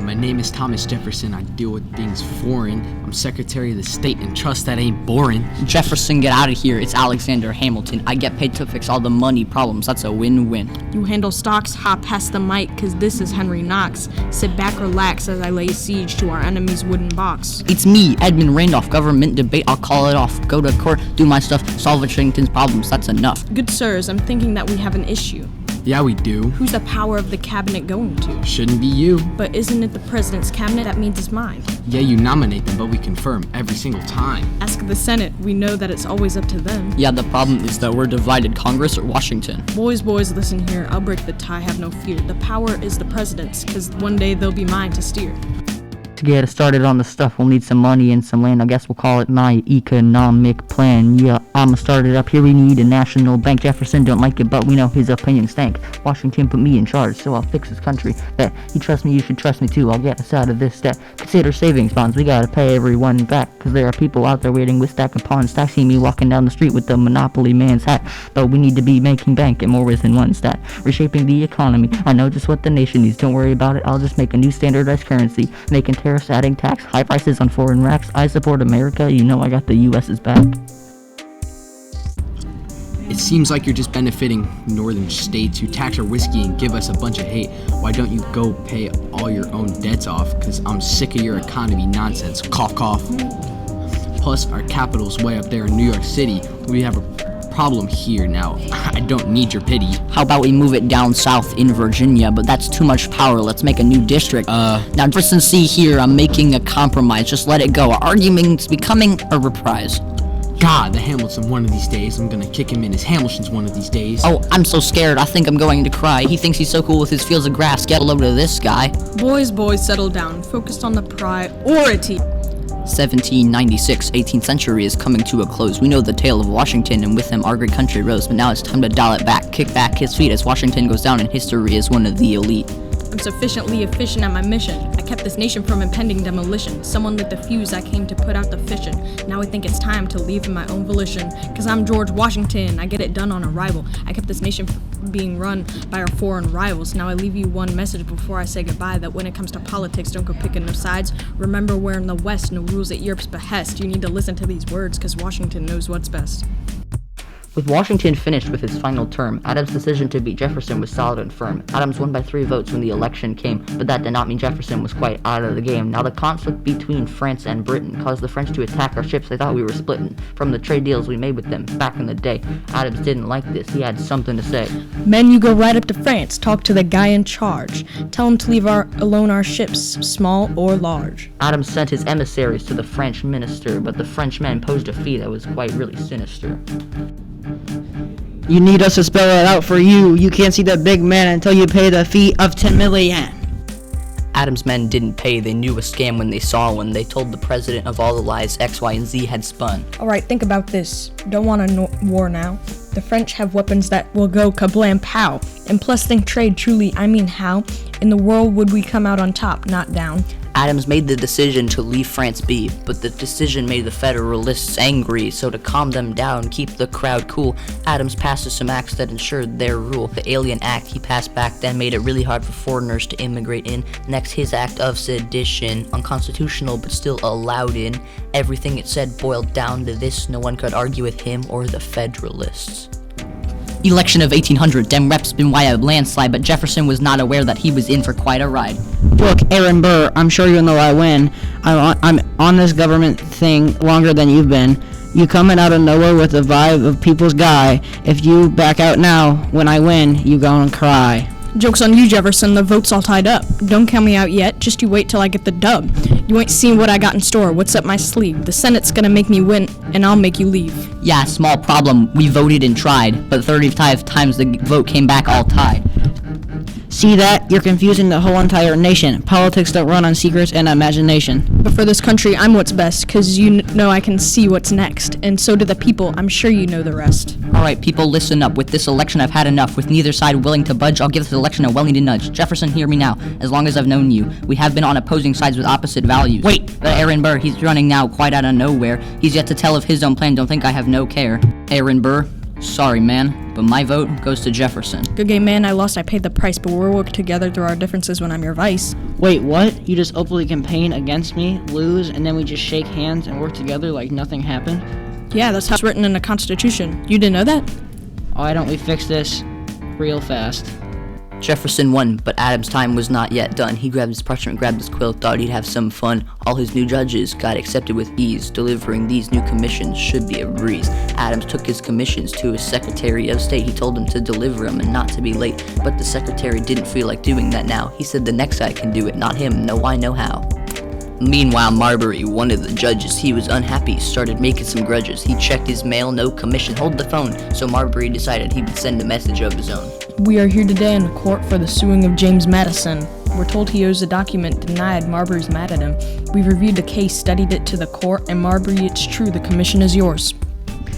My name is Thomas Jefferson. I deal with things foreign. I'm Secretary of the State, and trust that ain't boring. Jefferson, get out of here. It's Alexander Hamilton. I get paid to fix all the money problems. That's a win-win. You handle stocks, hop past the mic, cause this is Henry Knox. Sit back, relax as I lay siege to our enemy's wooden box. It's me, Edmund Randolph. Government debate, I'll call it off. Go to court, do my stuff, solve Washington's problems. That's enough. Good sirs, I'm thinking that we have an issue. Yeah, we do. Who's the power of the cabinet going to? Shouldn't be you. But isn't it the president's cabinet? That means it's mine. Yeah, you nominate them, but we confirm every single time. Ask the Senate. We know that it's always up to them. Yeah, the problem is that we're divided, Congress or Washington. Boys, listen here. I'll break the tie, have no fear. The power is the president's, cause one day they'll be mine to steer. To get us started on the stuff, we'll need some money and some land. I guess we'll call it my economic plan. Yeah, I'ma start it up. Here we need a national bank. Jefferson don't like it, but we know his opinion stank. Washington put me in charge, so I'll fix this country. That you trust me, you should trust me too. I'll get us out of this debt. Consider savings bonds. We gotta pay everyone back, cause there are people out there waiting with stack upon stack. See me walking down the street with the monopoly man's hat. But we need to be making bank in more ways than one stat. Reshaping the economy. I know just what the nation needs. Don't worry about it. I'll just make a new standardized currency. Making tariffs, adding tax, high prices on foreign racks. I support America, you know I got the US's back. It seems like you're just benefiting northern states who tax our whiskey and give us a bunch of hate. Why don't you go pay all your own debts off? Cause I'm sick of your economy nonsense. Cough, cough. Plus, our capital's way up there in New York City. We have a problem here now. I don't need your pity. How about we move it down south in Virginia? But that's too much power. Let's make a new district. Now, Jefferson, see here, I'm making a compromise. Just let it go. Our argument's becoming a reprise. God, the Hamilton one of these days. I'm gonna kick him in his Hamilton's one of these days. Oh, I'm so scared. I think I'm going to cry. He thinks he's so cool with his fields of grass. Get a load of this guy. Boys, settle down. Focused on the priority. 1796, 18th century is coming to a close. We know the tale of Washington, and with him our great country rose. But now it's time to dial it back, kick back his feet as Washington goes down in history as one of the elite. I'm sufficiently efficient at my mission. I kept this nation from impending demolition. Someone lit the fuse, I came to put out the fission. Now I think it's time to leave in my own volition. Cause I'm George Washington, I get it done on arrival. I kept this nation from being run by our foreign rivals. Now I leave you one message before I say goodbye, that when it comes to politics, don't go picking no sides. Remember, we're in the West, no rules at Europe's behest. You need to listen to these words, cause Washington knows what's best. With Washington finished with his final term, Adams' decision to beat Jefferson was solid and firm. Adams won by 3 votes when the election came, but that did not mean Jefferson was quite out of the game. Now the conflict between France and Britain caused the French to attack our ships. They thought we were splitting from the trade deals we made with them back in the day. Adams didn't like this. He had something to say. Men, you go right up to France, talk to the guy in charge. Tell him to leave alone our ships, small or large. Adams sent his emissaries to the French minister, but the Frenchmen posed a fee that was quite really sinister. You need us to spell it out for you. You can't see the big man until you pay the fee of 10 million. Adams' men didn't pay. They knew a scam when they saw one. They told the president of all the lies X, Y, and Z had spun. Alright, think about this. Don't want a war now. The French have weapons that will go kablam pow. And plus think trade truly, I mean how? In the world would we come out on top, not down? Adams made the decision to leave France be, but the decision made the Federalists angry, so to calm them down, keep the crowd cool, Adams passed some acts that ensured their rule. The Alien Act he passed back then made it really hard for foreigners to immigrate in. Next, his Act of Sedition, unconstitutional but still allowed in. Everything it said boiled down to this: no one could argue with him or the Federalists. Election of 1800, Dem reps been by a landslide, but Jefferson was not aware that he was in for quite a ride. Look, Aaron Burr, I'm sure you know I win. I'm on this government thing longer than you've been. You coming out of nowhere with the vibe of people's guy. If you back out now, when I win, you gonna cry. Joke's on you, Jefferson, the vote's all tied up. Don't count me out yet, just you wait till I get the dub. You ain't seen what I got in store, what's up my sleeve. The Senate's gonna make me win, and I'll make you leave. Yeah, small problem, we voted and tried, but 35 times the vote came back all tied. See that? You're confusing the whole entire nation. Politics don't run on secrets and imagination. But for this country, I'm what's best, cause you know I can see what's next. And so do the people, I'm sure you know the rest. Alright, people, listen up. With this election, I've had enough. With neither side willing to budge, I'll give this election a well-needed nudge. Jefferson, hear me now. As long as I've known you, we have been on opposing sides with opposite values. Wait! But Aaron Burr, he's running now quite out of nowhere. He's yet to tell of his own plan, don't think I have no care. Aaron Burr, sorry, man. but my vote goes to Jefferson. Good game, man. I lost, I paid the price, but we'll work together through our differences when I'm your vice. Wait, what? You just openly campaign against me, lose, and then we just shake hands and work together like nothing happened? Yeah, that's how it's written in the Constitution. You didn't know that? Why don't we fix this real fast? Jefferson won, but Adams' time was not yet done. He grabbed his parchment, grabbed his quill, thought he'd have some fun. All his new judges got accepted with ease. Delivering these new commissions should be a breeze. Adams took his commissions to his Secretary of State. He told him to deliver them and not to be late, but the Secretary didn't feel like doing that now. He said the next guy can do it, not him. No, I know how. Meanwhile, Marbury, one of the judges, he was unhappy, started making some grudges. He checked his mail, no commission, hold the phone. So Marbury decided he would send a message of his own. We are here today in the court for the suing of James Madison. We're told he owes a document denied. Marbury's mad at him. We've reviewed the case, studied it to the court, and Marbury, it's true, the commission is yours.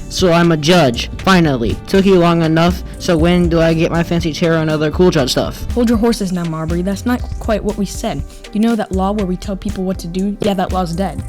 So I'm a judge, finally. Took you long enough, so when do I get my fancy chair and other cool judge stuff? Hold your horses now, Marbury. That's not quite what we said. You know that law where we tell people what to do? Yeah, that law's dead.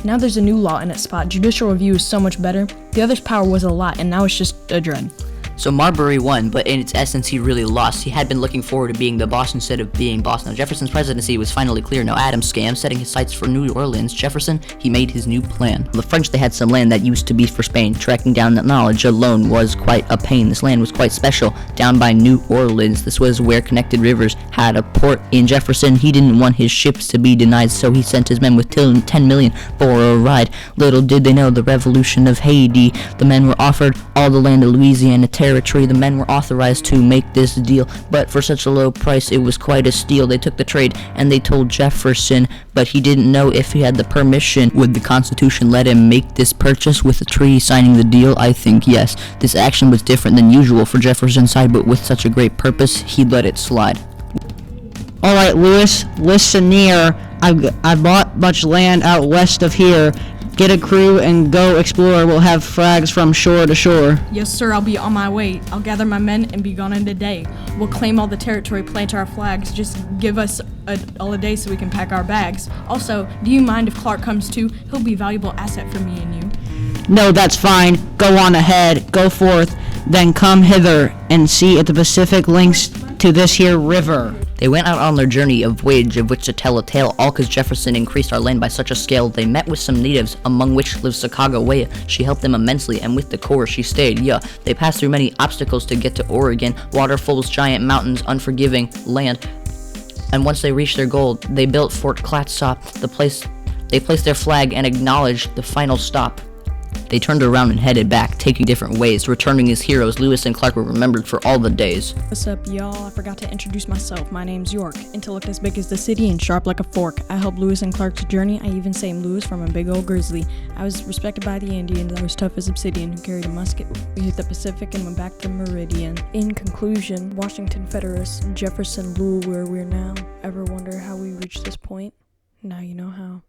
Now there's a new law in its spot. Judicial review is so much better. The other's power was a lot, and now it's just a dread. So Marbury won, but in its essence he really lost. He had been looking forward to being the boss instead of being boss. Now Jefferson's presidency was finally clear. No Adams scam, setting his sights for New Orleans. Jefferson, he made his new plan. The French, they had some land that used to be for Spain. Tracking down that knowledge alone was quite a pain. This land was quite special, down by New Orleans. This was where connected rivers had a port. In Jefferson, he didn't want his ships to be denied, so he sent his men with 10 million for a ride. Little did they know the revolution of Haiti. The men were offered all the land of Louisiana territory. The men were authorized to make this deal, but for such a low price, it was quite a steal. They took the trade, and they told Jefferson, but he didn't know if he had the permission. Would the Constitution let him make this purchase with a treaty signing the deal? I think yes. This action was different than usual for Jefferson's side, but with such a great purpose, he let it slide. Alright, Lewis, listen here. I bought much land out west of here. Get a crew and go explore. We'll have frags from shore to shore. Yes, sir, I'll be on my way. I'll gather my men and be gone in a day. We'll claim all the territory, plant our flags. Just give us all a day so we can pack our bags. Also, do you mind if Clark comes too? He'll be a valuable asset for me and you. No, that's fine. Go on ahead. Go forth. Then come hither and see if the Pacific links to this here river. They went out on their journey of voyage of which to tell a tale, all cause Jefferson increased our land by such a scale. They met with some natives, among which lived Sacagawea. She helped them immensely, and with the Corps she stayed. They passed through many obstacles to get to Oregon, waterfalls, giant mountains, unforgiving land. And once they reached their goal, they built Fort Clatsop, they placed their flag and acknowledged the final stop. They turned around and headed back, taking different ways. Returning as heroes, Lewis and Clark were remembered for all the days. What's up, y'all? I forgot to introduce myself. My name's York. Intellect as big as the city and sharp like a fork. I helped Lewis and Clark's journey. I even saved Lewis from a big old grizzly. I was respected by the Indians. I was tough as obsidian, who carried a musket. We hit the Pacific and went back to Meridian. In conclusion, Washington Federalists, Jefferson rule where we're now. Ever wonder how we reached this point? Now you know how.